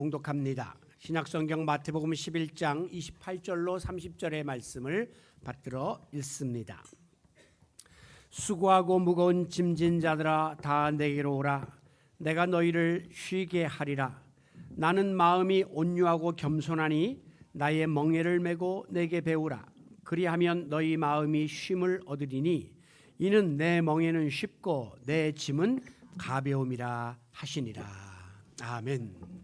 봉독합니다. 신약성경 마태복음 11장 28절로 30절의 말씀을 받들어 읽습니다. 수고하고 무거운 짐진 자들아 다 내게로 오라. 내가 너희를 쉬게 하리라. 나는 마음이 온유하고 겸손하니 나의 멍에를 메고 내게 배우라. 그리하면 너희 마음이 쉼을 얻으리니 이는 내 멍에는 쉽고 내 짐은 가벼움이라 하시니라. 아멘.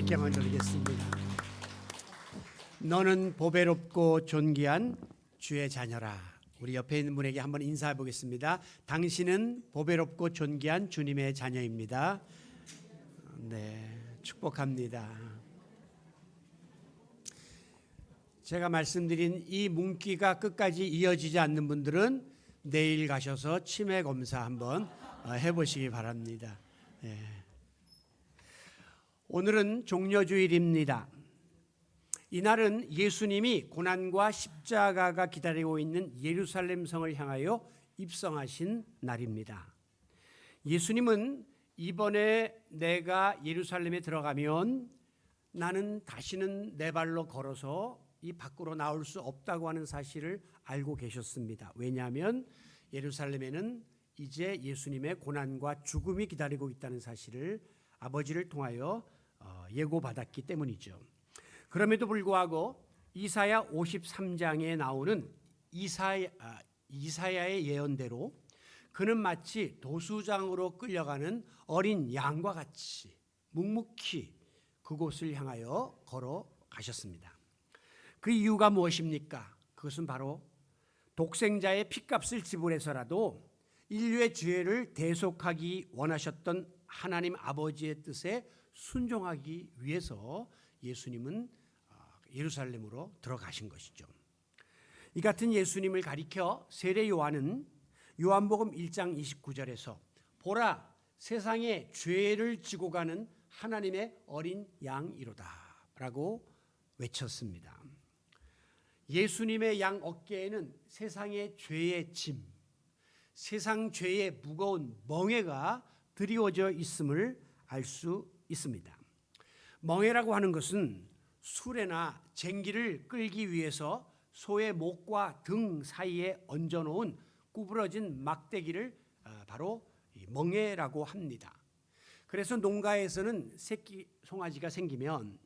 하나님께 영광 돌리겠습니다. 너는 보배롭고 존귀한 주의 자녀라. 우리 옆에 있는 분에게 한번 인사해 보겠습니다. 당신은 보배롭고 존귀한 주님의 자녀입니다. 네, 축복합니다. 제가 말씀드린 이 문기가 끝까지 이어지지 않는 분들은 내일 가셔서 치매 검사 한번 해보시기 바랍니다. 네. 오늘은 종려주일입니다. 이날은 예수님이 고난과 십자가가 기다리고 있는 예루살렘 성을 향하여 입성하신 날입니다. 예수님은 이번에 내가 예루살렘에 들어가면 나는 다시는 내 발로 걸어서 이 밖으로 나올 수 없다고 하는 사실을 알고 계셨습니다. 왜냐하면 예루살렘에는 이제 예수님의 고난과 죽음이 기다리고 있다는 사실을 아버지를 통하여 예고받았기 때문이죠. 그럼에도 불구하고 이사야 53장에 나오는 이사야의 예언대로 그는 마치 도수장으로 끌려가는 어린 양과 같이 묵묵히 그곳을 향하여 걸어가셨습니다. 그 이유가 무엇입니까? 그것은 바로 독생자의 핏값을 지불해서라도 인류의 죄를 대속하기 원하셨던 하나님 아버지의 뜻에 순종하기 위해서 예수님은 예루살렘으로 들어가신 것이죠. 이 같은 예수님을 가리켜 세례 요한은 요한복음 1장 29절에서 보라 세상의 죄를 지고 가는 하나님의 어린 양이로다 라고 외쳤습니다. 예수님의 양 어깨에는 세상의 죄의 짐, 세상 죄의 무거운 멍에가 드리워져 있음을 알 수 있습니다. 멍에라고 하는 것은 수레나 쟁기를 끌기 위해서 소의 목과 등 사이에 얹어놓은 구부러진 막대기를 바로 멍에라고 합니다. 그래서 농가에서는 새끼 송아지가 생기면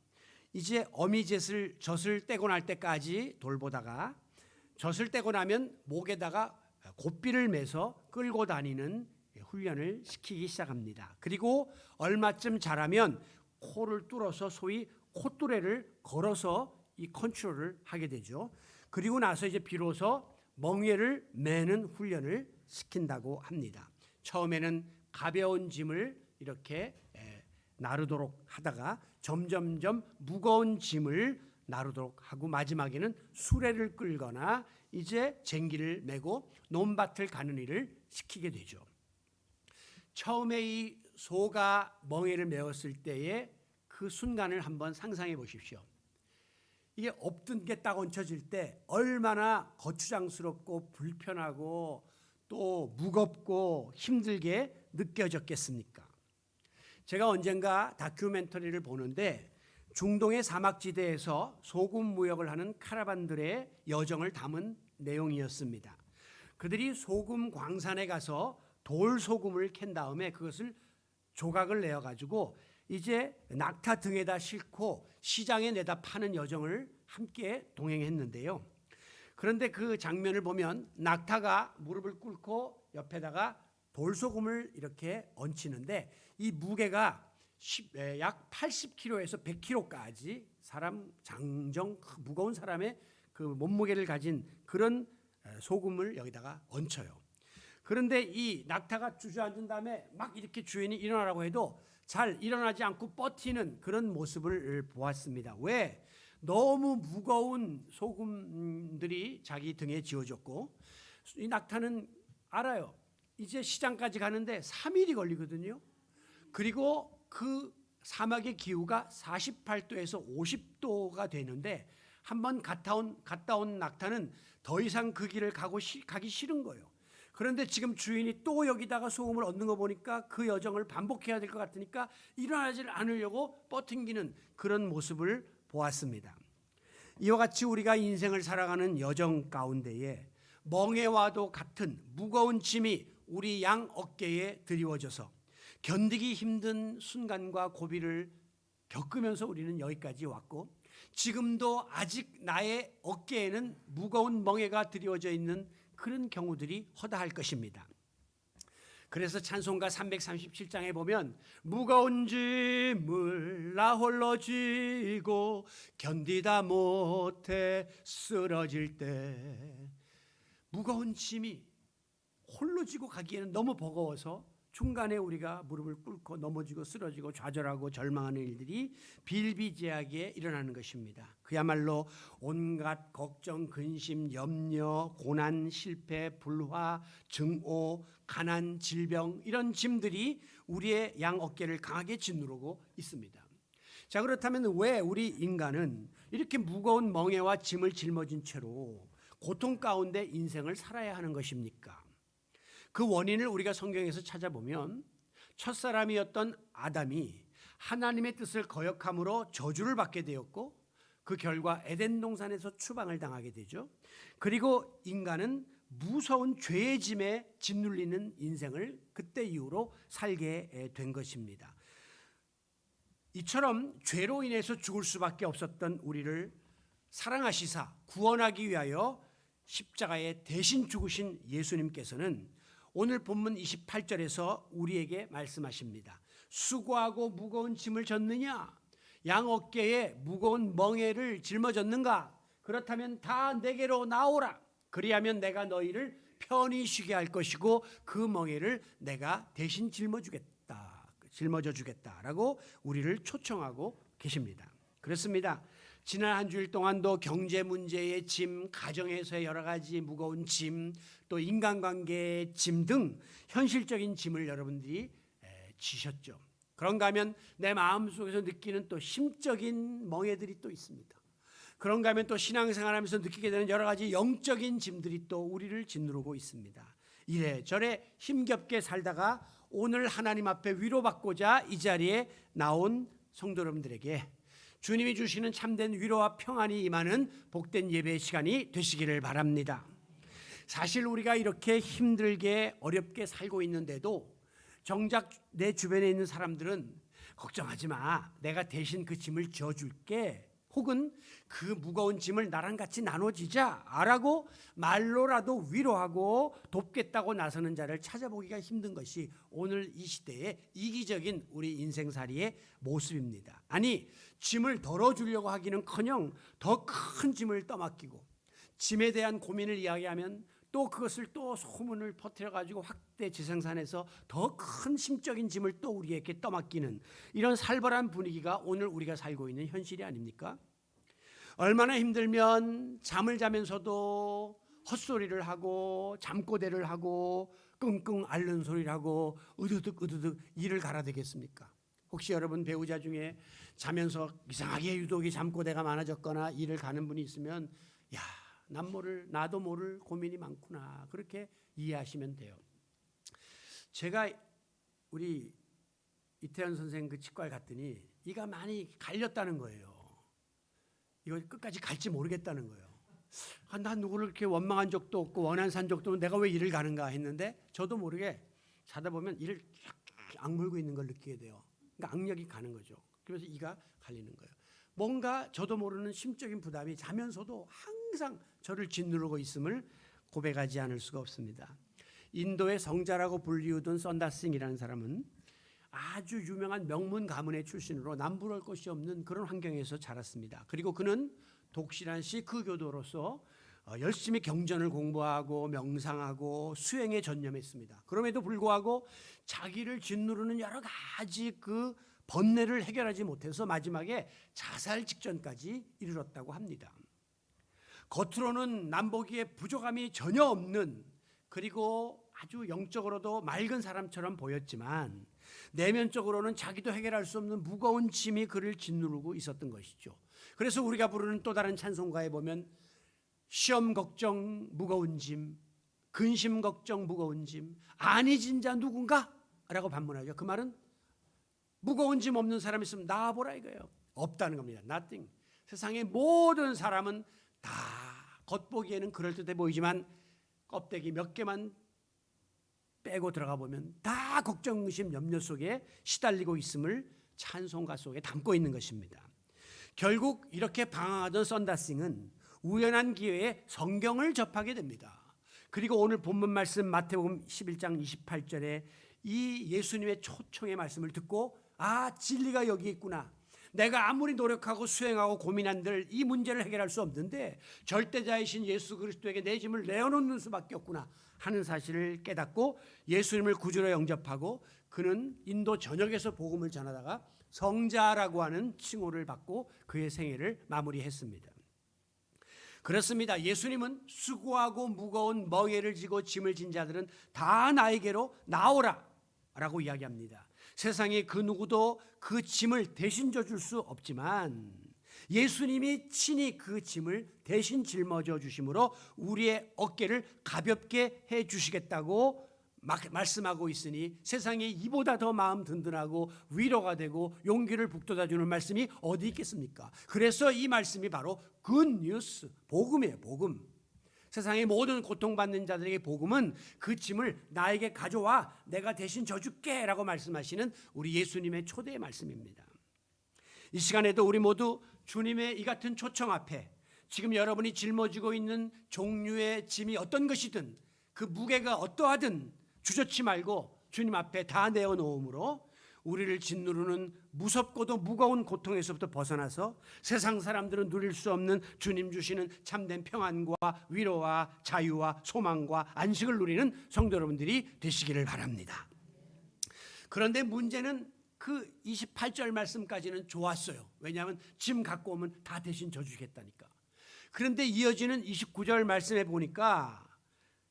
이제 어미젖을 떼고 날 때까지 돌보다가 젖을 떼고 나면 목에다가 고삐를 매서 끌고 다니는 훈련을 시키기 시작합니다. 그리고 얼마쯤 자라면 코를 뚫어서 소위 콧뚜레를 걸어서 이 컨트롤을 하게 되죠. 그리고 나서 이제 비로소 멍에를 매는 훈련을 시킨다고 합니다. 처음에는 가벼운 짐을 이렇게 나르도록 하다가 점점점 무거운 짐을 나르도록 하고 마지막에는 수레를 끌거나 이제 쟁기를 메고 논밭을 가는 일을 시키게 되죠. 처음에 이 소가 멍에를 메었을 때의 그 순간을 한번 상상해 보십시오. 이게 없던 게 딱 얹혀질 때 얼마나 거추장스럽고 불편하고 또 무겁고 힘들게 느껴졌겠습니까? 제가 언젠가 다큐멘터리를 보는데 중동의 사막지대에서 소금 무역을 하는 카라반들의 여정을 담은 내용이었습니다. 그들이 소금 광산에 가서 돌 소금을 캔 다음에 그것을 조각을 내어 가지고 이제 낙타 등에다 싣고 시장에 내다 파는 여정을 함께 동행했는데요. 그런데 그 장면을 보면 낙타가 무릎을 꿇고 옆에다가 돌소금을 이렇게 얹히는데 이 무게가 약 80kg에서 100kg까지 사람 장정 무거운 사람의 그 몸무게를 가진 그런 소금을 여기다가 얹혀요. 그런데 이 낙타가 주저앉은 다음에 막 이렇게 주인이 일어나라고 해도 잘 일어나지 않고 버티는 그런 모습을 보았습니다. 왜? 너무 무거운 소금들이 자기 등에 지어졌고 이 낙타는 알아요. 이제 시장까지 가는데 3일이 걸리거든요. 그리고 그 사막의 기후가 48도에서 50도가 되는데 한번 갔다 온 낙타는 더 이상 그 길을 가기 싫은 거예요. 그런데 지금 주인이 또 여기다가 소금을 얹는 거 보니까 그 여정을 반복해야 될 것 같으니까 일어나지 않으려고 버팅기는 그런 모습을 보았습니다. 이와 같이 우리가 인생을 살아가는 여정 가운데에 멍에와도 같은 무거운 짐이 우리 양 어깨에 드리워져서 견디기 힘든 순간과 고비를 겪으면서 우리는 여기까지 왔고 지금도 아직 나의 어깨에는 무거운 멍에가 드리워져 있는 그런 경우들이 허다할 것입니다. 그래서 찬송가 337장에 보면 무거운 짐을 나 홀로 지고 견디다 못해 쓰러질 때, 무거운 짐이 홀로 지고 가기에는 너무 버거워서 중간에 우리가 무릎을 꿇고 넘어지고 쓰러지고 좌절하고 절망하는 일들이 비일비재하게 일어나는 것입니다. 그야말로 온갖 걱정, 근심, 염려, 고난, 실패, 불화, 증오, 가난, 질병, 이런 짐들이 우리의 양 어깨를 강하게 짓누르고 있습니다. 자, 그렇다면 왜 우리 인간은 이렇게 무거운 멍에와 짐을 짊어진 채로 고통 가운데 인생을 살아야 하는 것입니까? 그 원인을 우리가 성경에서 찾아보면 첫사람이었던 아담이 하나님의 뜻을 거역함으로 저주를 받게 되었고, 그 결과 에덴 동산에서 추방을 당하게 되죠. 그리고 인간은 무서운 죄의 짐에 짓눌리는 인생을 그때 이후로 살게 된 것입니다. 이처럼 죄로 인해서 죽을 수밖에 없었던 우리를 사랑하시사 구원하기 위하여 십자가에 대신 죽으신 예수님께서는 오늘 본문 28절에서 우리에게 말씀하십니다. 수고하고 무거운 짐을 졌느냐? 양 어깨에 무거운 멍에를 짊어졌는가? 그렇다면 다 내게로 나오라. 그리하면 내가 너희를 편히 쉬게 할 것이고 그 멍에를 내가 대신 짊어져 주겠다라고 우리를 초청하고 계십니다. 그렇습니다. 지난 한 주일 동안도 경제 문제의 짐, 가정에서의 여러 가지 무거운 짐, 또 인간관계의 짐 등 현실적인 짐을 여러분들이 지셨죠. 그런가 하면 내 마음속에서 느끼는 또 심적인 멍에들이 또 있습니다. 그런가 하면 또 신앙생활하면서 느끼게 되는 여러 가지 영적인 짐들이 또 우리를 짓누르고 있습니다. 이래저래 힘겹게 살다가 오늘 하나님 앞에 위로받고자 이 자리에 나온 성도 여러분들에게 주님이 주시는 참된 위로와 평안이 임하는 복된 예배의 시간이 되시기를 바랍니다. 사실 우리가 이렇게 힘들게 어렵게 살고 있는데도 정작 내 주변에 있는 사람들은 걱정하지 마, 내가 대신 그 짐을 져줄게, 혹은 그 무거운 짐을 나랑 같이 나눠지자 라고 말로라도 위로하고 돕겠다고 나서는 자를 찾아보기가 힘든 것이 오늘 이 시대의 이기적인 우리 인생살이의 모습입니다. 아니, 짐을 덜어주려고 하기는커녕 더 큰 짐을 떠맡기고 짐에 대한 고민을 이야기하면 또 그것을 또 소문을 퍼뜨려가지고 확대 재생산해서 더 큰 심적인 짐을 또 우리에게 떠맡기는 이런 살벌한 분위기가 오늘 우리가 살고 있는 현실이 아닙니까? 얼마나 힘들면 잠을 자면서도 헛소리를 하고 잠꼬대를 하고 끙끙 앓는 소리를 하고 으드득 이를 갈아대겠습니까? 혹시 여러분 배우자 중에 자면서 이상하게 유독이 잠꼬대가 많아졌거나 이를 가는 분이 있으면 야, 나도 모를 고민이 많구나, 그렇게 이해하시면 돼요. 제가 우리 이태현 선생 그 치과에 갔더니 이가 많이 갈렸다는 거예요. 이거 끝까지 갈지 모르겠다는 거예요. 난 누구를 이렇게 원망한 적도 없고 원한 산 적도 없고 내가 왜 이를 가는가 했는데 저도 모르게 자다 보면 이를 쫙 악물고 있는 걸 느끼게 돼요. 그러니까 악력이 가는 거죠. 그래서 이가 갈리는 거예요. 뭔가 저도 모르는 심적인 부담이 자면서도 항상 저를 짓누르고 있음을 고백하지 않을 수가 없습니다. 인도의 성자라고 불리우던 썬다싱이라는 사람은 아주 유명한 명문 가문의 출신으로 남부러울 것이 없는 그런 환경에서 자랐습니다. 그리고 그는 독실한 시크 교도로서 열심히 경전을 공부하고 명상하고 수행에 전념했습니다. 그럼에도 불구하고 자기를 짓누르는 여러 가지 그 번뇌를 해결하지 못해서 마지막에 자살 직전까지 이르렀다고 합니다. 겉으로는 남보기에 부족함이 전혀 없는, 그리고 아주 영적으로도 맑은 사람처럼 보였지만 내면적으로는 자기도 해결할 수 없는 무거운 짐이 그를 짓누르고 있었던 것이죠. 그래서 우리가 부르는 또 다른 찬송가에 보면 시험 걱정 무거운 짐, 근심 걱정 무거운 짐, 아니 진짜 누군가? 라고 반문하죠. 그 말은 무거운 짐 없는 사람이 있으면 나와보라 이거예요. 없다는 겁니다. Nothing. 세상의 모든 사람은 다 겉보기에는 그럴듯해 보이지만 껍데기 몇 개만 빼고 들어가 보면 다 걱정, 의심, 염려 속에 시달리고 있음을 찬송가 속에 담고 있는 것입니다. 결국 이렇게 방황하던 썬다싱은 우연한 기회에 성경을 접하게 됩니다. 그리고 오늘 본문 말씀 마태복음 11장 28절에 이 예수님의 초청의 말씀을 듣고 진리가 여기 있구나. 내가 아무리 노력하고 수행하고 고민한들 이 문제를 해결할 수 없는데 절대자이신 예수 그리스도에게 내 짐을 내어놓는 수밖에 없구나 하는 사실을 깨닫고 예수님을 구주로 영접하고 그는 인도 전역에서 복음을 전하다가 성자라고 하는 칭호를 받고 그의 생애를 마무리했습니다. 그렇습니다. 예수님은 수고하고 무거운 멍에를 지고 짐을 진 자들은 다 나에게로 나오라 라고 이야기합니다. 세상에 그 누구도 그 짐을 대신 져줄 수 없지만 예수님이 친히 그 짐을 대신 짊어져 주심으로 우리의 어깨를 가볍게 해 주시겠다고 말씀하고 있으니 세상에 이보다 더 마음 든든하고 위로가 되고 용기를 북돋아주는 말씀이 어디 있겠습니까? 그래서 이 말씀이 바로 굿뉴스, 복음이에요. 복음. 세상의 모든 고통받는 자들에게 복음은 그 짐을 나에게 가져와 내가 대신 져줄게 라고 말씀하시는 우리 예수님의 초대의 말씀입니다. 이 시간에도 우리 모두 주님의 이 같은 초청 앞에 지금 여러분이 짊어지고 있는 종류의 짐이 어떤 것이든 그 무게가 어떠하든 주저치 말고 주님 앞에 다 내어놓음으로 우리를 짓누르는 무섭고도 무거운 고통에서부터 벗어나서 세상 사람들은 누릴 수 없는 주님 주시는 참된 평안과 위로와 자유와 소망과 안식을 누리는 성도 여러분들이 되시기를 바랍니다. 그런데 문제는 그 28절 말씀까지는 좋았어요. 왜냐하면 짐 갖고 오면 다 대신 져주겠다니까. 그런데 이어지는 29절 말씀에 보니까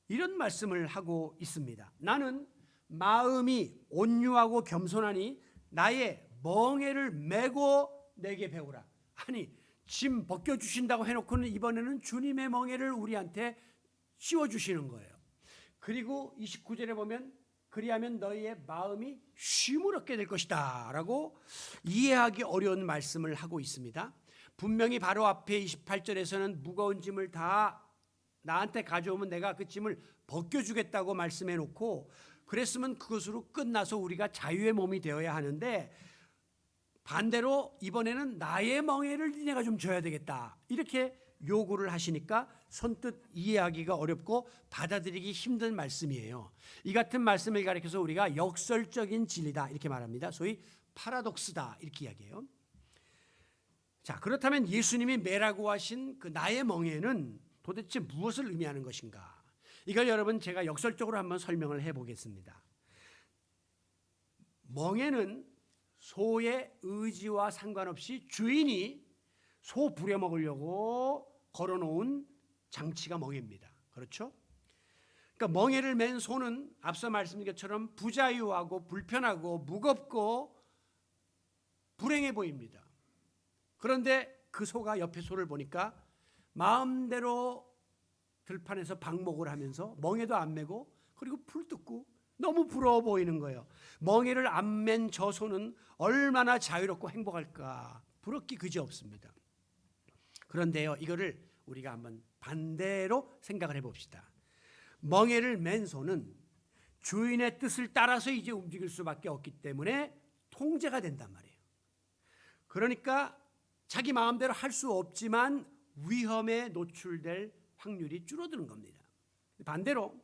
이런 말씀을 하고 있습니다. 나는 마음이 온유하고 겸손하니 나의 멍에를 메고 내게 배우라. 아니 짐 벗겨주신다고 해놓고는 이번에는 주님의 멍에를 우리한테 씌워주시는 거예요. 그리고 29절에 보면 그리하면 너희의 마음이 쉼을 얻게 될 것이다 라고 이해하기 어려운 말씀을 하고 있습니다. 분명히 바로 앞에 28절에서는 무거운 짐을 다 나한테 가져오면 내가 그 짐을 벗겨주겠다고 말씀해 놓고 그랬으면 그것으로 끝나서 우리가 자유의 몸이 되어야 하는데 반대로 이번에는 나의 멍에를 니네가 좀 져야 되겠다 이렇게 요구를 하시니까 선뜻 이해하기가 어렵고 받아들이기 힘든 말씀이에요. 이 같은 말씀을 가리켜서 우리가 역설적인 진리다 이렇게 말합니다. 소위 파라독스다 이렇게 이야기해요. 자, 그렇다면 예수님이 매라고 하신 그 나의 멍에는 도대체 무엇을 의미하는 것인가? 이걸 여러분 제가 역설적으로 한번 설명을 해보겠습니다. 멍에는 소의 의지와 상관없이 주인이 소 부려먹으려고 걸어놓은 장치가 멍에입니다. 그렇죠? 그러니까 멍에를 맨 소는 앞서 말씀드린 것처럼 부자유하고 불편하고 무겁고 불행해 보입니다. 그런데 그 소가 옆에 소를 보니까 마음대로 들판에서 방목을 하면서 멍에도 안 메고 그리고 풀 뜯고 너무 부러워 보이는 거예요. 멍에를 안 맨 저 소는 얼마나 자유롭고 행복할까 부럽기 그지없습니다. 그런데요, 이거를 우리가 한번 반대로 생각을 해봅시다. 멍에를 맨 소는 주인의 뜻을 따라서 이제 움직일 수밖에 없기 때문에 통제가 된단 말이에요. 그러니까 자기 마음대로 할 수 없지만 위험에 노출될 확률이 줄어드는 겁니다. 반대로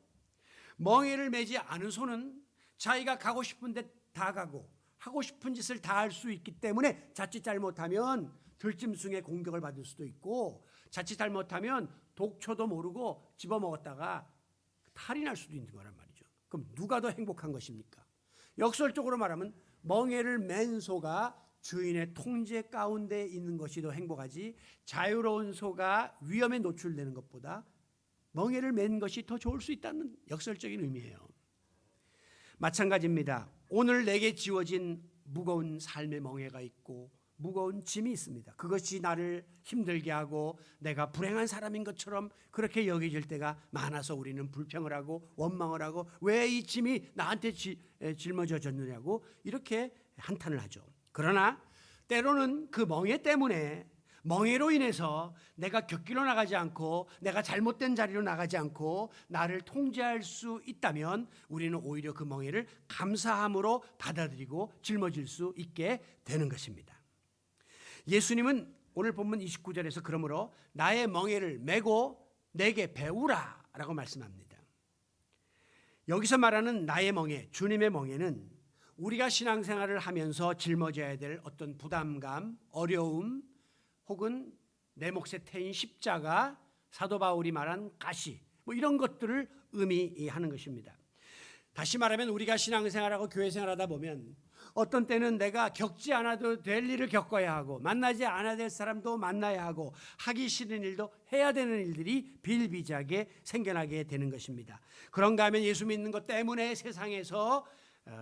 멍에를 매지 않은 소는 자기가 가고 싶은 데 다 가고 하고 싶은 짓을 다 할 수 있기 때문에 자칫 잘못하면 들짐승의 공격을 받을 수도 있고 자칫 잘못하면 독초도 모르고 집어먹었다가 탈이 날 수도 있는 거란 말이죠. 그럼 누가 더 행복한 것입니까? 역설적으로 말하면 멍에를 맨 소가 주인의 통제 가운데 있는 것이 더 행복하지 자유로운 소가 위험에 노출되는 것보다 멍에를 맨 것이 더 좋을 수 있다는 역설적인 의미예요. 마찬가지입니다. 오늘 내게 지워진 무거운 삶의 멍에가 있고 무거운 짐이 있습니다. 그것이 나를 힘들게 하고 내가 불행한 사람인 것처럼 그렇게 여겨질 때가 많아서 우리는 불평을 하고 원망을 하고 왜 이 짐이 나한테 짊어져졌느냐고 이렇게 한탄을 하죠. 그러나 때로는 그 멍에 때문에 멍에로 인해서 내가 곁길로 나가지 않고 내가 잘못된 자리로 나가지 않고 나를 통제할 수 있다면 우리는 오히려 그 멍에를 감사함으로 받아들이고 짊어질 수 있게 되는 것입니다. 예수님은 오늘 본문 29절에서 그러므로 나의 멍에를 메고 내게 배우라 라고 말씀합니다. 여기서 말하는 나의 멍에, 주님의 멍에는 우리가 신앙생활을 하면서 짊어져야 될 어떤 부담감, 어려움, 혹은 내 몫에 태인 십자가, 사도 바울이 말한 가시, 이런 것들을 의미하는 것입니다. 다시 말하면 우리가 신앙생활하고 교회생활하다 보면 어떤 때는 내가 겪지 않아도 될 일을 겪어야 하고, 만나지 않아야 될 사람도 만나야 하고, 하기 싫은 일도 해야 되는 일들이 비일비재하게 생겨나게 되는 것입니다. 그런가 하면 예수 믿는 것 때문에 세상에서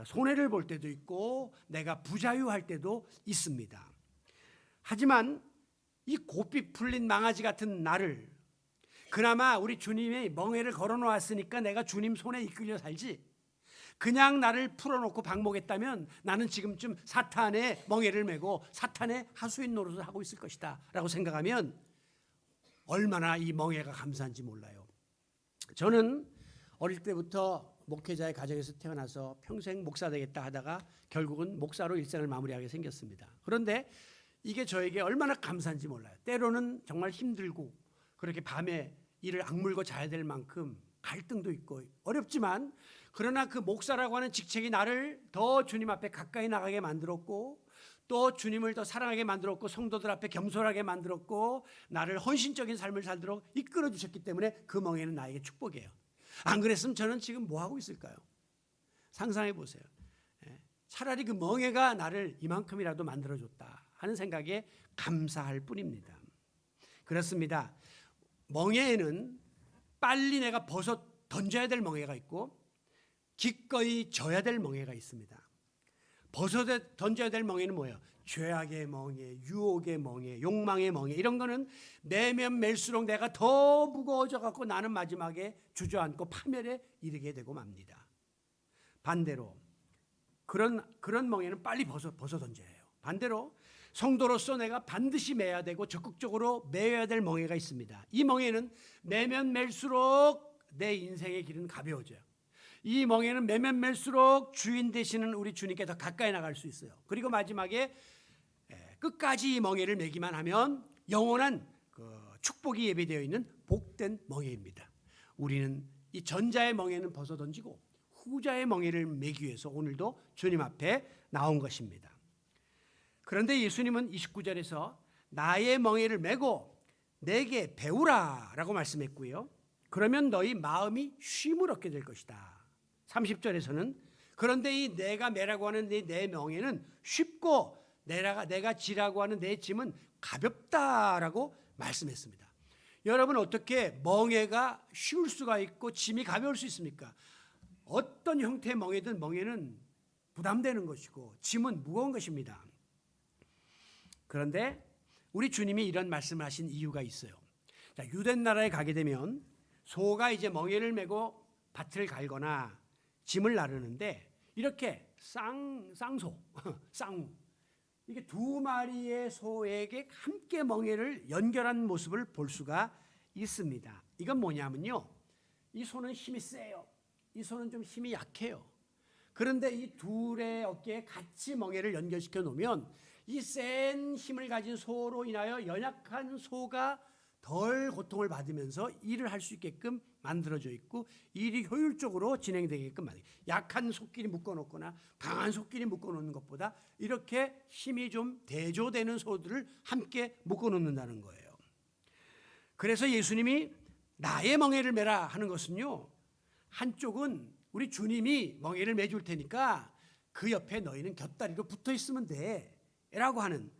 손해를 볼 때도 있고 내가 부자유할 때도 있습니다. 하지만 이 고삐 풀린 망아지 같은 나를, 그나마 우리 주님이 멍에를 걸어놓았으니까 내가 주님 손에 이끌려 살지, 그냥 나를 풀어놓고 방목했다면 나는 지금쯤 사탄의 멍에를 메고 사탄의 하수인 노릇을 하고 있을 것이다 라고 생각하면 얼마나 이 멍에가 감사한지 몰라요. 저는 어릴 때부터 목회자의 가정에서 태어나서 평생 목사 되겠다 하다가 결국은 목사로 일생을 마무리하게 생겼습니다. 그런데 이게 저에게 얼마나 감사한지 몰라요. 때로는 정말 힘들고 그렇게 밤에 이를 악물고 자야 될 만큼 갈등도 있고 어렵지만, 그러나 그 목사라고 하는 직책이 나를 더 주님 앞에 가까이 나가게 만들었고, 또 주님을 더 사랑하게 만들었고, 성도들 앞에 겸손하게 만들었고, 나를 헌신적인 삶을 살도록 이끌어 주셨기 때문에 그 멍에는 나에게 축복이에요. 안 그랬으면 저는 지금 뭐 하고 있을까요? 상상해 보세요. 차라리 그 멍에가 나를 이만큼이라도 만들어줬다 하는 생각에 감사할 뿐입니다. 그렇습니다. 멍에에는 빨리 내가 벗어 던져야 될 멍에가 있고 기꺼이 져야 될 멍에가 있습니다. 벗어 던져야 될 멍에는 뭐예요? 죄악의 멍에, 유혹의 멍에, 욕망의 멍에, 이런 거는 매면 맬수록 내가 더 무거워져 갖고 나는 마지막에 주저앉고 파멸에 이르게 되고 맙니다. 반대로 그런 멍에는 빨리 벗어 던져야 해요. 반대로 성도로서 내가 반드시 매야 되고 적극적으로 매야 될 멍에가 있습니다. 이 멍에는 매면 맬수록 내 인생의 길은 가벼워져요. 이 멍에는 매면 맬수록 주인 되시는 우리 주님께 더 가까이 나갈 수 있어요. 그리고 마지막에 끝까지 이 멍에를 매기만 하면 영원한 축복이 예비되어 있는 복된 멍에입니다. 우리는 이 전자의 멍에는 벗어 던지고 후자의 멍에를 매기 위해서 오늘도 주님 앞에 나온 것입니다. 그런데 예수님은 29절에서 나의 멍에를 메고 내게 배우라 라고 말씀했고요. 그러면 너희 마음이 쉼을 얻게 될 것이다. 30절에서는 그런데 이 내가 매라고 하는 내 멍에는 쉽고 내가 지라고 하는 내 짐은 가볍다라고 말씀했습니다. 여러분, 어떻게 멍에가 쉬울 수가 있고 짐이 가벼울 수 있습니까? 어떤 형태의 멍에든 멍에는 부담되는 것이고 짐은 무거운 것입니다. 그런데 우리 주님이 이런 말씀을 하신 이유가 있어요. 자, 유대 나라에 가게 되면 소가 이제 멍에를 메고 밭을 갈거나 짐을 나르는데 이렇게 쌍소, 쌍우, 이게 두 마리의 소에게 함께 멍에를 연결한 모습을 볼 수가 있습니다. 이건 뭐냐면요, 이 소는 힘이 세요. 이 소는 좀 힘이 약해요. 그런데 이 둘의 어깨에 같이 멍에를 연결시켜 놓으면 이 센 힘을 가진 소로 인하여 연약한 소가 덜 고통을 받으면서 일을 할 수 있게끔 만들어져 있고 일이 효율적으로 진행되게끔 만들어요. 약한 소끼리 묶어놓거나 강한 소끼리 묶어놓는 것보다 이렇게 힘이 좀 대조되는 소들을 함께 묶어놓는다는 거예요. 그래서 예수님이 나의 멍에를 메라 하는 것은요, 한쪽은 우리 주님이 멍에를 매줄 테니까 그 옆에 너희는 곁다리로 붙어 있으면 돼 라고 하는,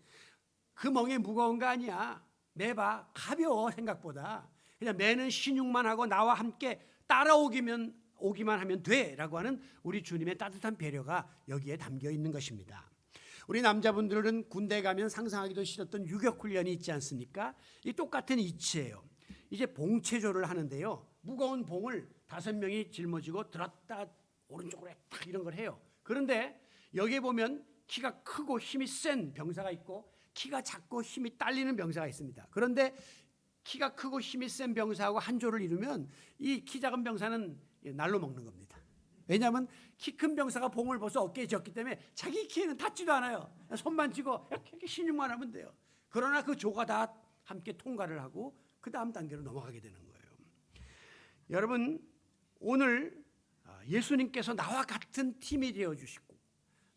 그 멍에 무거운 거 아니야. 매봐. 가벼워. 생각보다. 그냥 매는 신용만 하고 나와 함께 따라오기만 하면 돼 라고 하는 우리 주님의 따뜻한 배려가 여기에 담겨 있는 것입니다. 우리 남자분들은 군대 가면 상상하기도 싫었던 유격훈련이 있지 않습니까? 이 똑같은 이치예요. 이제 봉체조를 하는데요, 무거운 봉을 5명이 짊어지고 들었다 오른쪽으로 딱 이런 걸 해요. 그런데 여기에 보면 키가 크고 힘이 센 병사가 있고 키가 작고 힘이 딸리는 병사가 있습니다. 그런데 키가 크고 힘이 센 병사하고 한 조를 이루면 이 키 작은 병사는 날로 먹는 겁니다. 왜냐하면 키 큰 병사가 봉을 벗어 어깨에 졌기 때문에 자기 키에는 닿지도 않아요. 손만 쥐고 이렇게 신용만 하면 돼요. 그러나 그 조가 다 함께 통과를 하고 그 다음 단계로 넘어가게 되는 거예요. 여러분, 오늘 예수님께서 나와 같은 팀이 되어 주시고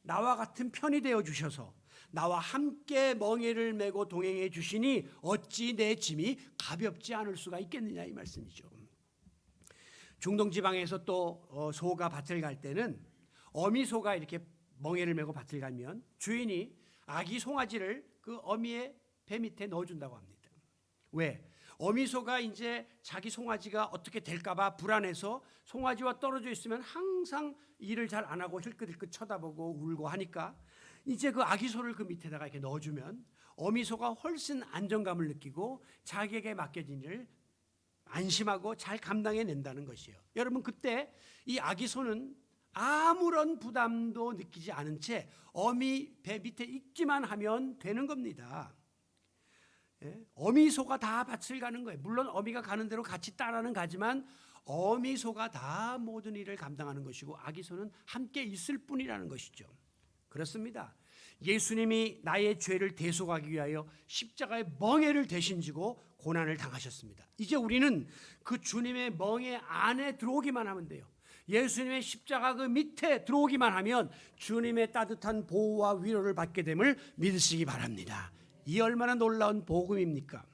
나와 같은 편이 되어 주셔서 나와 함께 멍에를 메고 동행해 주시니 어찌 내 짐이 가볍지 않을 수가 있겠느냐, 이 말씀이죠. 중동 지방에서 또 소가 밭을 갈 때는 어미 소가 이렇게 멍에를 메고 밭을 가면 주인이 아기 송아지를 그 어미의 배 밑에 넣어준다고 합니다. 왜? 어미 소가 이제 자기 송아지가 어떻게 될까봐 불안해서 송아지와 떨어져 있으면 항상 일을 잘 안 하고 힐끗힐끗 쳐다보고 울고 하니까 이제 그 아기 소를 그 밑에다가 이렇게 넣어주면 어미 소가 훨씬 안정감을 느끼고 자기에게 맡겨진 일을 안심하고 잘 감당해낸다는 것이에요. 여러분, 그때 이 아기 소는 아무런 부담도 느끼지 않은 채 어미 배 밑에 있기만 하면 되는 겁니다. 어미 소가 다 밭을 가는 거예요. 물론 어미가 가는 대로 같이 따라는 가지만 어미 소가 다 모든 일을 감당하는 것이고 아기 소는 함께 있을 뿐이라는 것이죠. 그렇습니다. 예수님이 나의 죄를 대속하기 위하여 십자가의 멍에를 대신 지고 고난을 당하셨습니다. 이제 우리는 그 주님의 멍에 안에 들어오기만 하면 돼요. 예수님의 십자가 그 밑에 들어오기만 하면 주님의 따뜻한 보호와 위로를 받게 됨을 믿으시기 바랍니다. 이 얼마나 놀라운 복음입니까?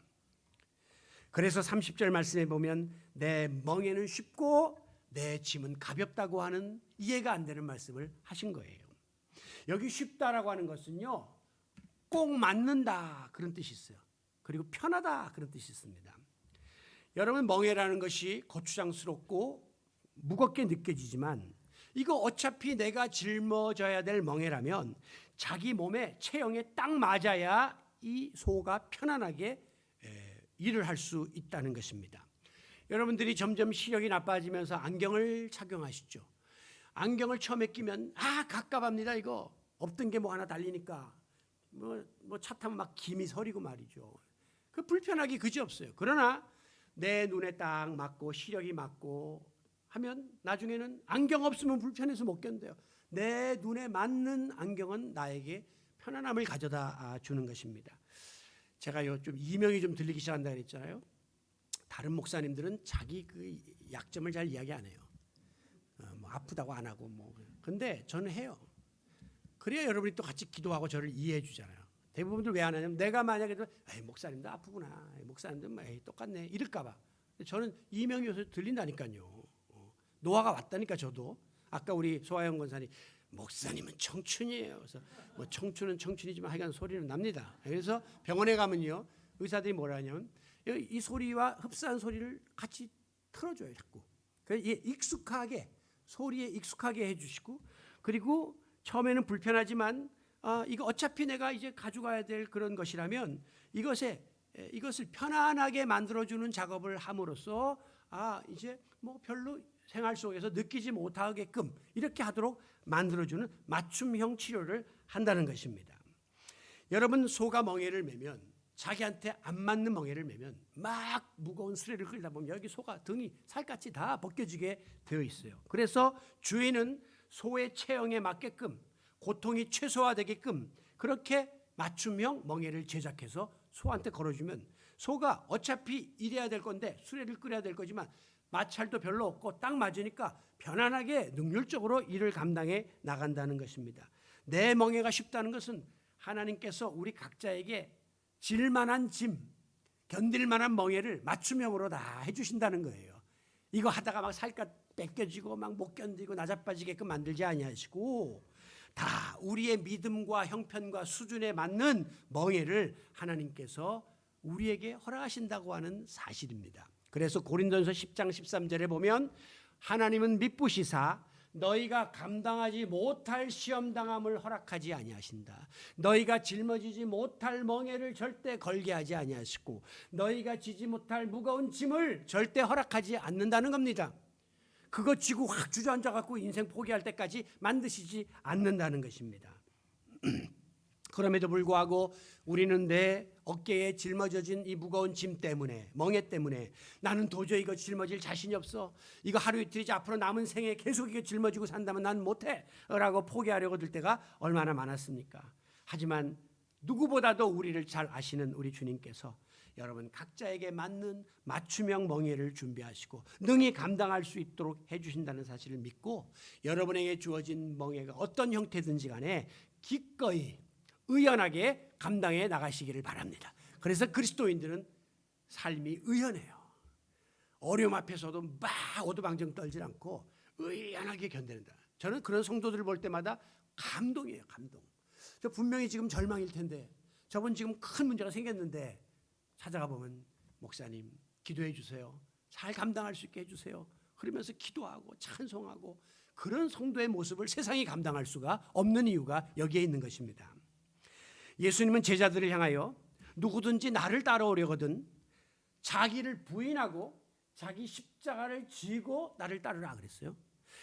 그래서 30절 말씀에 보면 내 멍에는 쉽고 내 짐은 가볍다고 하는 이해가 안 되는 말씀을 하신 거예요. 여기 쉽다라고 하는 것은요, 꼭 맞는다 그런 뜻이 있어요. 그리고 편하다 그런 뜻이 있습니다. 여러분, 멍에라는 것이 거추장스럽고 무겁게 느껴지지만 이거 어차피 내가 짊어져야 될 멍에라면 자기 몸에 체형에 딱 맞아야 이 소가 편안하게 일을 할 수 있다는 것입니다. 여러분들이 점점 시력이 나빠지면서 안경을 착용하시죠. 안경을 처음에 끼면 갑갑합니다. 이거 없던 게 뭐 하나 달리니까 뭐 차 타면 막 김이 서리고 말이죠. 그 불편하기 그지없어요. 그러나 내 눈에 딱 맞고 시력이 맞고 하면 나중에는 안경 없으면 불편해서 못 견뎌요. 내 눈에 맞는 안경은 나에게 편안함을 가져다 주는 것입니다. 제가요 좀 이명이 좀 들리기 시작한다 그랬잖아요. 다른 목사님들은 자기 그 약점을 잘 이야기 안 해요. 뭐 아프다고 안 하고 뭐. 근데 저는 해요. 그래야 여러분이 또 같이 기도하고 저를 이해해 주잖아요. 대부분들 왜 안 하냐면 내가 만약에 목사님도 아프구나, 목사님도 똑같네 이럴까 봐. 저는 이명이 요새 들린다니까요. 노화가 왔다니까. 저도 아까 우리 소아영 권사님 목사님은 청춘이에요. 그래서 뭐 청춘은 청춘이지만 하여간 소리는 납니다. 그래서 병원에 가면요 의사들이 뭐라 하냐면 이 소리와 흡사한 소리를 같이 틀어줘요. 자꾸 익숙하게 소리에 익숙하게 해주시고, 그리고 처음에는 불편하지만 이거 어차피 내가 이제 가져가야 될 그런 것이라면 이것을 편안하게 만들어주는 작업을 함으로써 이제 뭐 별로 생활 속에서 느끼지 못하게끔 이렇게 하도록 만들어주는 맞춤형 치료를 한다는 것입니다. 여러분, 소가 멍에를 매면 자기한테 안 맞는 멍에를 매면 막 무거운 수레를 끌다 보면 여기 소가 등이 살갗이 다 벗겨지게 되어 있어요. 그래서 주인은 소의 체형에 맞게끔 고통이 최소화되게끔 그렇게 맞춤형 멍에를 제작해서 소한테 걸어주면 소가 어차피 일해야 될 건데 수레를 끌어야 될 거지만 마찰도 별로 없고 딱 맞으니까 편안하게 능률적으로 일을 감당해 나간다는 것입니다. 내 멍에가 쉽다는 것은 하나님께서 우리 각자에게 질만한 짐, 견딜만한 멍에를 맞춤형으로 다 해주신다는 거예요. 이거 하다가 막 살갗 뺏겨지고 막 못 견디고 나자빠지게끔 만들지 아니하시고 다 우리의 믿음과 형편과 수준에 맞는 멍에를 하나님께서 우리에게 허락하신다고 하는 사실입니다. 그래서 고린도전서 10장 13절에 보면 하나님은 미쁘시사 너희가 감당하지 못할 시험당함을 허락하지 아니하신다. 너희가 짊어지지 못할 멍에를 절대 걸게 하지 아니하시고 너희가 지지 못할 무거운 짐을 절대 허락하지 않는다는 겁니다. 그거 쥐고 확 주저앉아 갖고 인생 포기할 때까지 만드시지 않는다는 것입니다. 그럼에도 불구하고 우리는 내 어깨에 짊어져진 이 무거운 짐 때문에, 멍에 때문에 나는 도저히 이거 짊어질 자신이 없어, 이거 하루 이틀이지 앞으로 남은 생에 계속 이거 짊어지고 산다면 난 못해 라고 포기하려고 들 때가 얼마나 많았습니까? 하지만 누구보다도 우리를 잘 아시는 우리 주님께서 여러분 각자에게 맞는 맞춤형 멍에를 준비하시고 능히 감당할 수 있도록 해주신다는 사실을 믿고 여러분에게 주어진 멍에가 어떤 형태든지 간에 기꺼이 의연하게 감당해 나가시기를 바랍니다. 그래서 그리스도인들은 삶이 의연해요. 어려움 앞에서도 막 오두방정 떨지 않고 의연하게 견뎌낸다. 저는 그런 성도들을 볼 때마다 감동이에요. 감동. 저 분명히 지금 절망일 텐데 저분 지금 큰 문제가 생겼는데 찾아가 보면 목사님 기도해 주세요. 잘 감당할 수 있게 해주세요. 그러면서 기도하고 찬송하고 그런 성도의 모습을 세상이 감당할 수가 없는 이유가 여기에 있는 것입니다. 예수님은 제자들을 향하여 누구든지 나를 따라오려거든 자기를 부인하고 자기 십자가를 지고 나를 따르라 그랬어요.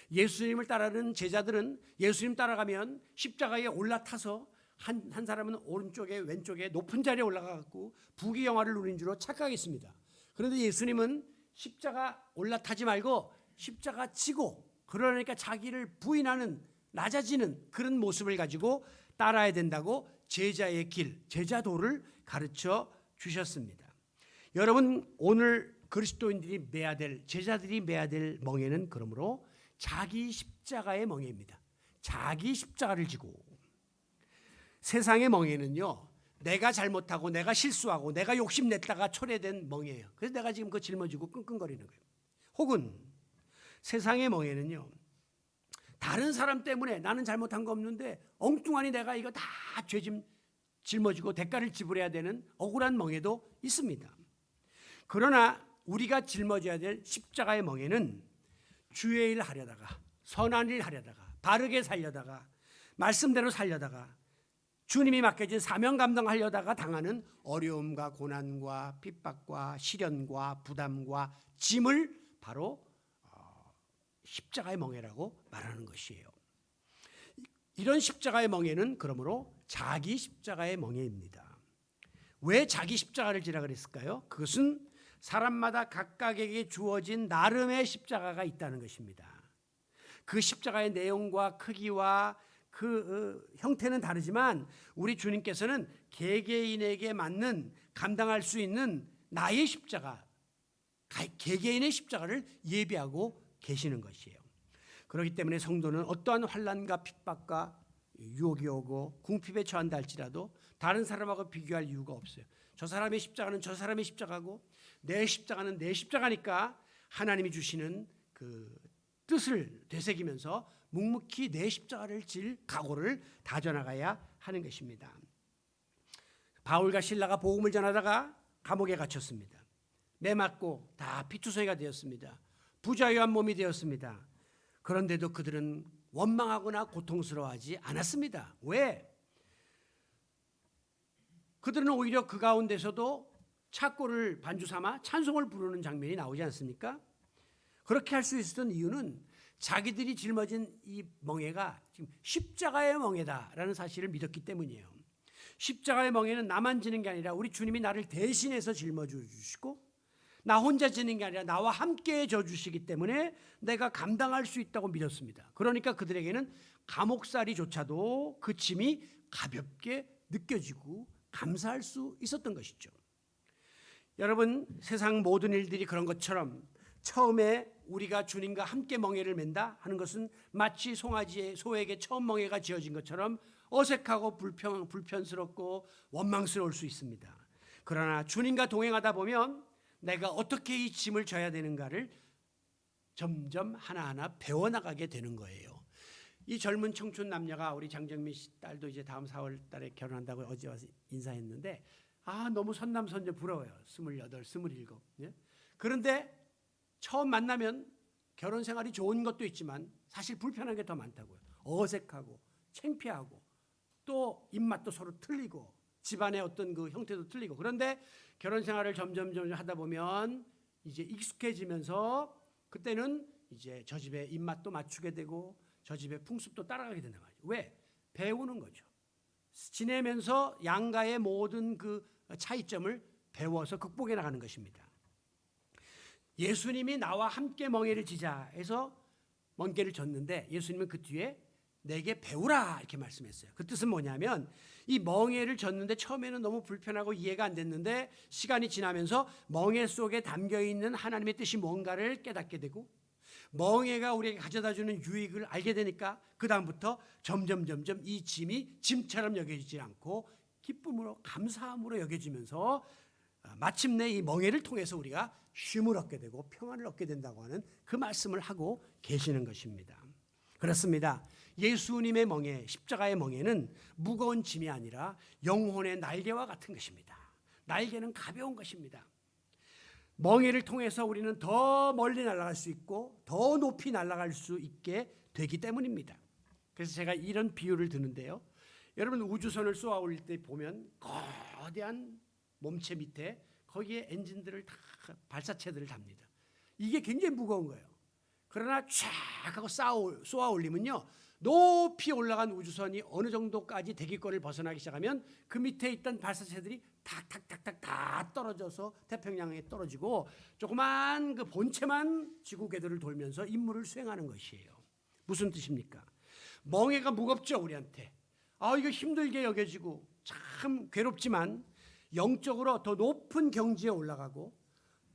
예수님을 따르는 제자들은 예수님 따라가면 십자가에 올라타서 한 사람은 오른쪽에 왼쪽에 높은 자리에 올라가고 부귀영화를 누린 줄로 착각했습니다. 그런데 예수님은 십자가 올라타지 말고 십자가 지고 그러니까 자기를 부인하는 낮아지는 그런 모습을 가지고 따라야 된다고 제자의 길, 제자도를 가르쳐 주셨습니다. 여러분 오늘 그리스도인들이 매야 될 제자들이 매야 될 멍에는 그러므로 자기 십자가의 멍에입니다. 자기 십자가를 지고 세상의 멍에는요 내가 잘못하고 내가 실수하고 내가 욕심냈다가 초래된 멍에예요. 그래서 내가 지금 그 짊어지고 끙끙거리는 거예요. 혹은 세상의 멍에는요 다른 사람 때문에 나는 잘못한 거 없는데 엉뚱하니 내가 이거 다 죄짐 짊어지고 대가를 지불해야 되는 억울한 멍에도 있습니다. 그러나 우리가 짊어져야 될 십자가의 멍에는 주의 일 하려다가 선한 일 하려다가 바르게 살려다가 말씀대로 살려다가 주님이 맡겨진 사명 감당하려다가 당하는 어려움과 고난과 핍박과 시련과 부담과 짐을 바로 십자가의 멍에라고 말하는 것이에요. 이런 십자가의 멍에는 그러므로 자기 십자가의 멍에입니다. 왜 자기 십자가를 지라 그랬을까요? 그것은 사람마다 각각에게 주어진 나름의 십자가가 있다는 것입니다. 그 십자가의 내용과 크기와 그 형태는 다르지만 우리 주님께서는 개개인에게 맞는 감당할 수 있는 나의 십자가, 개개인의 십자가를 예비하고 계시는 것이에요. 그렇기 때문에 성도는 어떠한 환난과 핍박과 유혹이 오고 궁핍에 처한다 할지라도 다른 사람하고 비교할 이유가 없어요. 저 사람의 십자가는 저 사람의 십자가고 내 십자가는 내 십자가니까 하나님이 주시는 그 뜻을 되새기면서 묵묵히 내 십자가를 질 각오를 다져나가야 하는 것입니다. 바울과 실라가 복음을 전하다가 감옥에 갇혔습니다. 매 맞고 다 피투성이가 되었습니다. 부자유한 몸이 되었습니다. 그런데도 그들은 원망하거나 고통스러워하지 않았습니다. 왜? 그들은 오히려 그 가운데서도 착고를 반주 삼아 찬송을 부르는 장면이 나오지 않습니까? 그렇게 할 수 있었던 이유는 자기들이 짊어진 이 멍에가 지금 십자가의 멍에다라는 사실을 믿었기 때문이에요. 십자가의 멍에는 나만 지는 게 아니라 우리 주님이 나를 대신해서 짊어져 주시고 나 혼자 지는 게 아니라 나와 함께 져 주시기 때문에 내가 감당할 수 있다고 믿었습니다. 그러니까 그들에게는 감옥살이조차도 그 짐이 가볍게 느껴지고 감사할 수 있었던 것이죠. 여러분 세상 모든 일들이 그런 것처럼 처음에 우리가 주님과 함께 멍에를 맨다 하는 것은 마치 송아지의 소에게 처음 멍에가 지어진 것처럼 어색하고 불편스럽고 원망스러울 수 있습니다. 그러나 주님과 동행하다 보면 내가 어떻게 이 짐을 져야 되는가를 점점 하나하나 배워나가게 되는 거예요. 이 젊은 청춘 남녀가 우리 장정민 씨 딸도 이제 다음 4월 달에 결혼한다고 어제 와서 인사했는데 너무 선남선녀 부러워요. 28, 27. 예? 그런데 처음 만나면 결혼 생활이 좋은 것도 있지만 사실 불편한 게 더 많다고요. 어색하고 창피하고 또 입맛도 서로 틀리고 집안의 어떤 그 형태도 틀리고 그런데 결혼 생활을 점점 하다 보면 이제 익숙해지면서 그때는 이제 저 집의 입맛도 맞추게 되고 저 집의 풍습도 따라가게 된단 말이죠. 왜? 배우는 거죠. 지내면서 양가의 모든 그 차이점을 배워서 극복해 나가는 것입니다. 예수님이 나와 함께 멍에를 지자 해서 멍게를 졌는데 예수님은 그 뒤에 내게 배우라 이렇게 말씀했어요. 그 뜻은 뭐냐면 이 멍에를 졌는데 처음에는 너무 불편하고 이해가 안 됐는데 시간이 지나면서 멍에 속에 담겨있는 하나님의 뜻이 뭔가를 깨닫게 되고 멍에가 우리에게 가져다주는 유익을 알게 되니까 그 다음부터 점점 이 짐이 짐처럼 여겨지지 않고 기쁨으로 감사함으로 여겨지면서 마침내 이 멍에를 통해서 우리가 쉼을 얻게 되고 평안을 얻게 된다고 하는 그 말씀을 하고 계시는 것입니다. 그렇습니다. 예수님의 멍에, 십자가의 멍에는 무거운 짐이 아니라 영혼의 날개와 같은 것입니다. 날개는 가벼운 것입니다. 멍에를 통해서 우리는 더 멀리 날아갈 수 있고 더 높이 날아갈 수 있게 되기 때문입니다. 그래서 제가 이런 비유를 드는데요. 여러분 우주선을 쏘아 올릴 때 보면 거대한 몸체 밑에 거기에 엔진들을 다 발사체들을 답니다. 이게 굉장히 무거운 거예요. 그러나 쫙 하고 쏘아 올리면요 높이 올라간 우주선이 어느 정도까지 대기권을 벗어나기 시작하면 그 밑에 있던 발사체들이 탁탁탁탁 다 떨어져서 태평양에 떨어지고 조그만 그 본체만 지구 궤도를 돌면서 임무를 수행하는 것이에요. 무슨 뜻입니까? 멍에가 무겁죠 우리한테. 이거 힘들게 여겨지고 참 괴롭지만 영적으로 더 높은 경지에 올라가고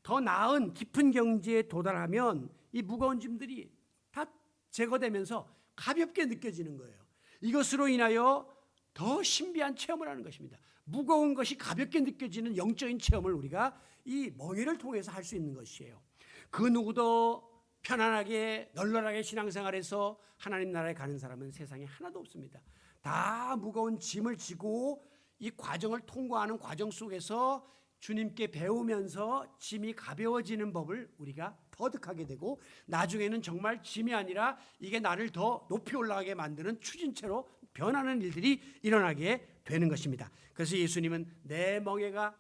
더 나은 깊은 경지에 도달하면 이 무거운 짐들이 다 제거되면서 가볍게 느껴지는 거예요. 이것으로 인하여 더 신비한 체험을 하는 것입니다. 무거운 것이 가볍게 느껴지는 영적인 체험을 우리가 이 멍에를 통해서 할 수 있는 것이에요. 그 누구도 편안하게 널널하게 신앙생활에서 하나님 나라에 가는 사람은 세상에 하나도 없습니다. 다 무거운 짐을 지고 이 과정을 통과하는 과정 속에서 주님께 배우면서 짐이 가벼워지는 법을 우리가 터득하게 되고 나중에는 정말 짐이 아니라 이게 나를 더 높이 올라가게 만드는 추진체로 변하는 일들이 일어나게 되는 것입니다. 그래서 예수님은 내 멍에가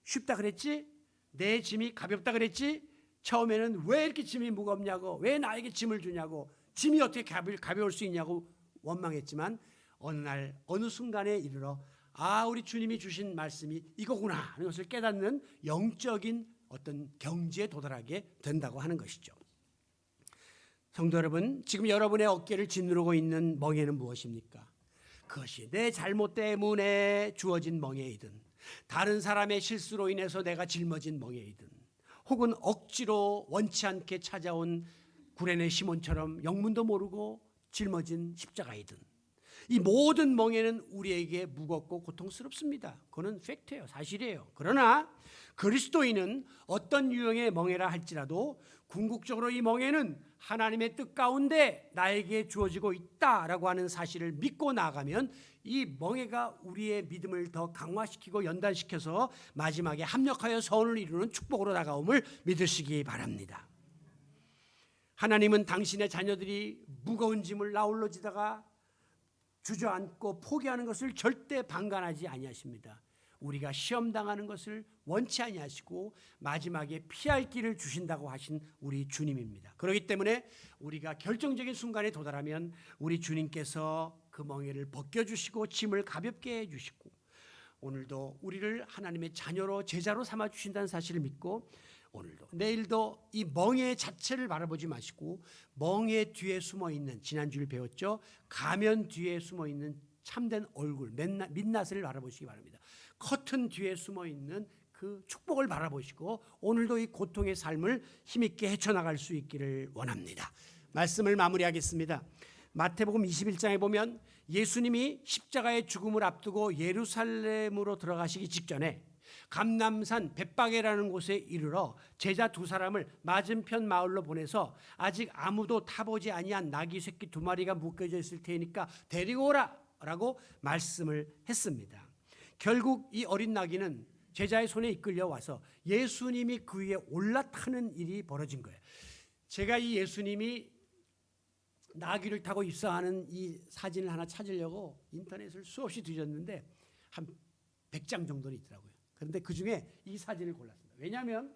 쉽다 그랬지? 내 짐이 가볍다 그랬지? 처음에는 왜 이렇게 짐이 무겁냐고, 왜 나에게 짐을 주냐고, 짐이 어떻게 가벼울 수 있냐고 원망했지만 어느 날 어느 순간에 이르러 우리 주님이 주신 말씀이 이거구나 하는 것을 깨닫는 영적인 어떤 경지에 도달하게 된다고 하는 것이죠. 성도 여러분, 지금 여러분의 어깨를 짓누르고 있는 멍에는 무엇입니까? 그것이 내 잘못 때문에 주어진 멍에이든 다른 사람의 실수로 인해서 내가 짊어진 멍에이든 혹은 억지로 원치 않게 찾아온 구레네 시몬처럼 영문도 모르고 짊어진 십자가이든 이 모든 멍에는 우리에게 무겁고 고통스럽습니다. 그건 팩트예요. 사실이에요. 그러나 그리스도인은 어떤 유형의 멍에라 할지라도 궁극적으로 이 멍에는 하나님의 뜻 가운데 나에게 주어지고 있다라고 하는 사실을 믿고 나아가면 이 멍에가 우리의 믿음을 더 강화시키고 연단시켜서 마지막에 합력하여 선을 이루는 축복으로 다가옴을 믿으시기 바랍니다. 하나님은 당신의 자녀들이 무거운 짐을 나홀로 지다가 주저앉고 포기하는 것을 절대 방관하지 아니하십니다. 우리가 시험당하는 것을 원치 아니하시고 마지막에 피할 길을 주신다고 하신 우리 주님입니다. 그렇기 때문에 우리가 결정적인 순간에 도달하면 우리 주님께서 그 멍에를 벗겨주시고 짐을 가볍게 해주시고 오늘도 우리를 하나님의 자녀로 제자로 삼아주신다는 사실을 믿고 오늘도 내일도 이 멍에 자체를 바라보지 마시고 멍에 뒤에 숨어있는 지난주를 배웠죠. 가면 뒤에 숨어있는 참된 얼굴 민낯을 바라보시기 바랍니다. 커튼 뒤에 숨어있는 그 축복을 바라보시고 오늘도 이 고통의 삶을 힘있게 헤쳐나갈 수 있기를 원합니다. 말씀을 마무리하겠습니다. 마태복음 21장에 보면 예수님이 십자가의 죽음을 앞두고 예루살렘으로 들어가시기 직전에 감람산 벳바게라는 곳에 이르러 제자 두 사람을 맞은편 마을로 보내서 아직 아무도 타보지 아니한 나귀 새끼 두 마리가 묶여져 있을 테니까 데리고 오라 라고 말씀을 했습니다. 결국 이 어린 나귀는 제자의 손에 이끌려 와서 예수님이 그 위에 올라타는 일이 벌어진 거예요. 제가 이 예수님이 나귀를 타고 입성하는 이 사진을 하나 찾으려고 인터넷을 수없이 뒤졌는데 한 100장 정도는 있더라고요. 그런데 그중에 이 사진을 골랐습니다. 왜냐하면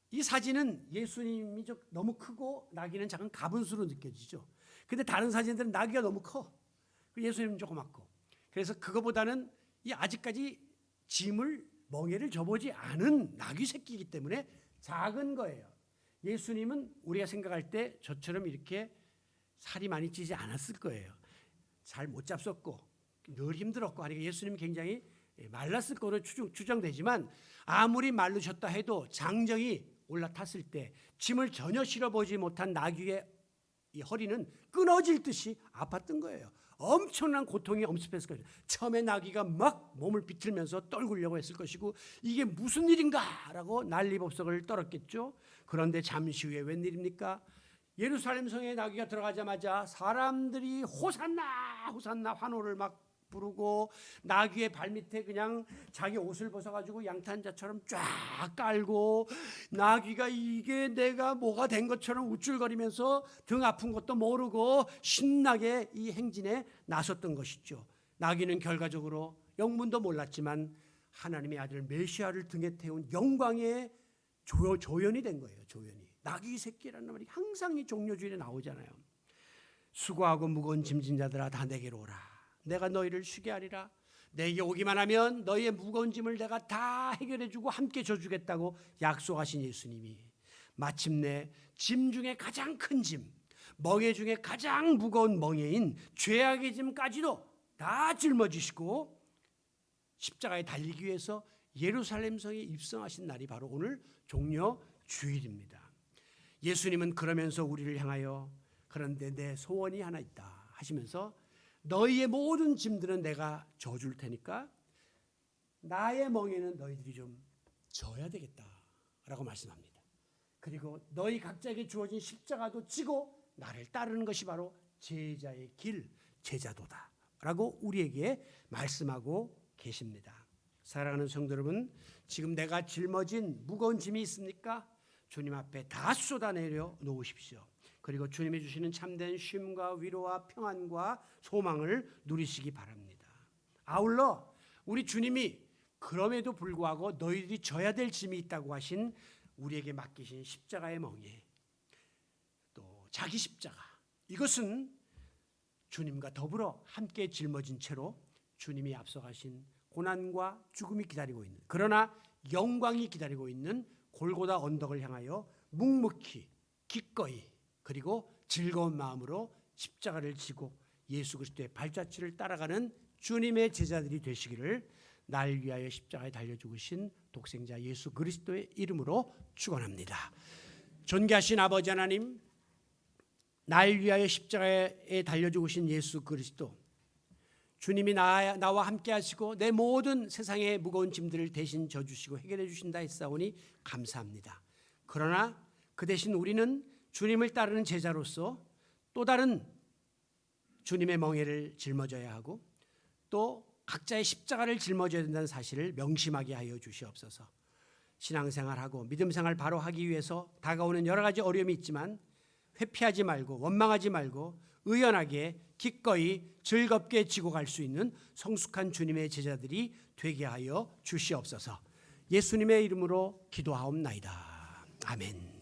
이 사진은 예수님이 너무 크고 나귀는 작은 가분수로 느껴지죠. 그런데 다른 사진들은 나귀가 너무 커. 예수님은 조그맣고. 그래서 그거보다는 이 아직까지 짐을 멍에를 져보지 않은 나귀 새끼이기 때문에 작은 거예요. 예수님은 우리가 생각할 때 저처럼 이렇게 살이 많이 찌지 않았을 거예요. 잘 못 잡섰고 늘 힘들었고 하니까 예수님 굉장히 말랐을 거로 추정되지만 아무리 마르셨다 해도 장정이 올라탔을 때 짐을 전혀 실어보지 못한 나귀의 이 허리는 끊어질 듯이 아팠던 거예요. 엄청난 고통이 엄습했을 거예요. 처음에 나귀가 막 몸을 비틀면서 떨구려고 했을 것이고 이게 무슨 일인가라고 난리법석을 떨었겠죠. 그런데 잠시 후에 웬일입니까? 예루살렘 성에 나귀가 들어가자마자 사람들이 호산나 호산나 환호를 막 부르고 나귀의 발밑에 그냥 자기 옷을 벗어가지고 양탄자처럼 쫙 깔고 나귀가 이게 내가 뭐가 된 것처럼 우쭐거리면서 등 아픈 것도 모르고 신나게 이 행진에 나섰던 것이죠. 나귀는 결과적으로 영문도 몰랐지만 하나님의 아들 메시아를 등에 태운 영광의 조연이 된 거예요. 조연이. 나귀 새끼라는 말이 항상 이 종료주일에 나오잖아요. 수고하고 무거운 짐진 자들아 다 내게로 오라. 내가 너희를 쉬게 하리라. 내게 오기만 하면 너희의 무거운 짐을 내가 다 해결해주고 함께 져주겠다고 약속하신 예수님이 마침내 짐 중에 가장 큰 짐, 멍에 중에 가장 무거운 멍에인 죄악의 짐까지도 다 짊어지시고 십자가에 달리기 위해서 예루살렘 성에 입성하신 날이 바로 오늘 종려 주일입니다. 예수님은 그러면서 우리를 향하여 그런데 내 소원이 하나 있다 하시면서 너희의 모든 짐들은 내가 져줄 테니까 나의 멍에는 너희들이 좀 져야 되겠다라고 말씀합니다. 그리고 너희 각자에게 주어진 십자가도 지고 나를 따르는 것이 바로 제자의 길, 제자도다라고 우리에게 말씀하고 계십니다. 사랑하는 성도 여러분, 지금 내가 짊어진 무거운 짐이 있습니까? 주님 앞에 다 쏟아내려 놓으십시오. 그리고 주님이 주시는 참된 쉼과 위로와 평안과 소망을 누리시기 바랍니다. 아울러 우리 주님이 그럼에도 불구하고 너희들이 져야 될 짐이 있다고 하신 우리에게 맡기신 십자가의 멍에 또 자기 십자가, 이것은 주님과 더불어 함께 짊어진 채로 주님이 앞서가신 고난과 죽음이 기다리고 있는, 그러나 영광이 기다리고 있는 골고다 언덕을 향하여 묵묵히 기꺼이 그리고 즐거운 마음으로 십자가를 지고 예수 그리스도의 발자취를 따라가는 주님의 제자들이 되시기를 날 위하여 십자가에 달려 죽으신 독생자 예수 그리스도의 이름으로 축원합니다. 존귀하신 아버지 하나님, 날 위하여 십자가에 달려 죽으신 예수 그리스도, 주님이 나와 함께 하시고 내 모든 세상의 무거운 짐들을 대신 져주시고 해결해 주신다 했사오니 감사합니다. 그러나 그 대신 우리는 주님을 따르는 제자로서 또 다른 주님의 멍에를 짊어져야 하고 또 각자의 십자가를 짊어져야 된다는 사실을 명심하게 하여 주시옵소서. 신앙생활하고 믿음생활 바로 하기 위해서 다가오는 여러 가지 어려움이 있지만 회피하지 말고 원망하지 말고 의연하게 기꺼이 즐겁게 지고 갈 수 있는 성숙한 주님의 제자들이 되게 하여 주시옵소서. 예수님의 이름으로 기도하옵나이다. 아멘.